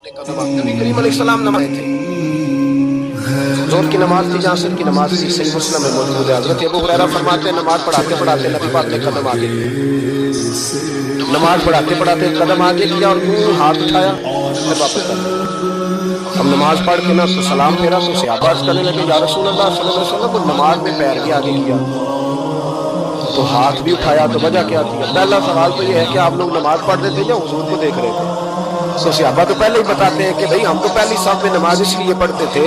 نبی کریم علیہ السلام نماز تھے، ظہر کی نماز تھی، عصر کی نماز تھی، صحیح مسلم میں موجود ہے۔ حضرت ابو ہریرہ فرماتے ہیں نماز پڑھاتے پڑھاتے نبی پاک نے قدم آگے کیا، نماز پڑھاتے پڑھاتے قدم آگے کیا اور یوں ہاتھ اٹھایا پھر واپس کر دیا۔ ہم نماز پڑھ کے نا تو سلام پھیرا تو صحابہ عرض کرنے لگے یا رسول اللہ صلی اللہ علیہ وسلم، وہ نماز میں پیر بھی آگے کیا تو ہاتھ بھی اٹھایا، تو وجہ کیا تھی؟ پہلا سوال تو یہ ہے کہ آپ لوگ نماز پڑھ رہے تھے یا حضور کو دیکھ رہے تھے؟ تو صحابہ تو پہلے ہی بتاتے ہیں کہ بھئی ہم تو پہلی صف میں نماز اس لیے پڑھتے تھے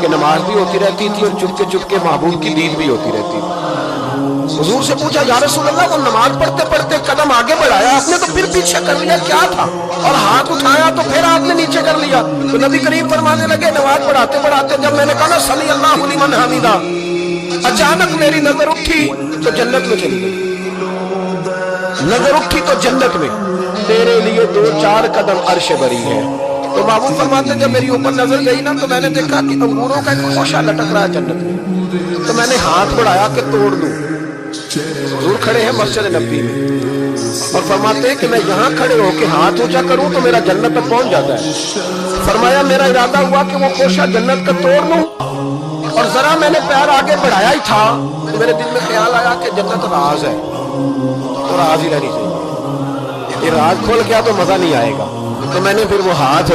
کہ نماز بھی ہوتی رہتی تھی اور چپ کے محبوب کی دید بھی ہوتی رہتی تھی۔ حضور سے پوچھا یا رسول اللہ، وہ نماز پڑھتے پڑھتے قدم آگے بڑھایا آپ نے تو پھر پیچھے کر لیا، کیا تھا؟ اور ہاتھ اٹھایا تو پھر آپ نے نیچے کر لیا۔ تو نبی کریم فرمانے لگے نماز پڑھاتے پڑھاتے جب میں نے کہا نا صلی اللہ لمن حمیدہ، اچانک میری نظر اٹھی تو جنت میں چلی گئی، نظر اٹھی تو جنت میں، تیرے لیے 2-4 قدم عرش بری ہے۔ تو محبوب فرماتے جب میری اوپر نظر گئی نا تو میں نے دیکھا کہ انگوروں کا ایک خوشہ لٹک رہا ہے جنت میں، تو میں نے ہاتھ بڑھایا کہ توڑ دوں۔ حضور کھڑے ہیں مسجد نبوی میں اور فرماتے ہیں کہ میں یہاں کھڑے ہو کے ہاتھ اونچا کروں تو میرا جنت تک پہنچ جاتا ہے۔ فرمایا میرا ارادہ ہوا کہ وہ خوشہ جنت کا توڑ لوں، اور ذرا میں نے پیر آگے بڑھایا ہی تھا تو میرے دل میں خیال آیا کہ جنت راز ہے تو راز ہی رہنی چاہیے، یہ راز کھول گیا تو مزہ نہیں آئے گا، تو میں نے پھر وہ ہاتھ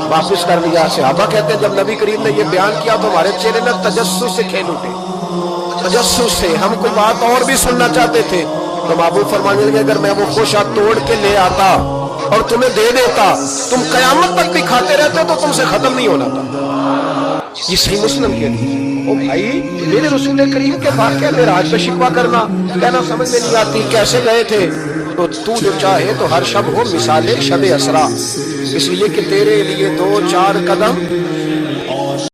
واپس کر لیا۔ صحابہ کہتے ہیں جب نبی کریم نے یہ بیان کیا تو ہمارے چہرے میں تجسس سے کھیل اٹھے، تجسس سے ہم کوئی بات اور بھی سننا چاہتے تھے۔ تو محبوب فرمانے لگے اگر میں وہ خوشہ توڑ کے لے آتا اور تمہیں دے دیتا تم قیامت تک بھی کھاتے رہتے تو تم سے ختم نہیں ہونا تھا۔ یہ صحیح مسلم کے لیے۔ او بھائی میرے رسول کریم کے واقعہ میں راج پہ شکوہ کرنا کہنا سمجھ میں نہیں آتی، کیسے گئے تھے؟ تو جو چاہے تو ہر شب ہو مثال شب اسرا، اس لیے کہ تیرے لیے 2-4 قدم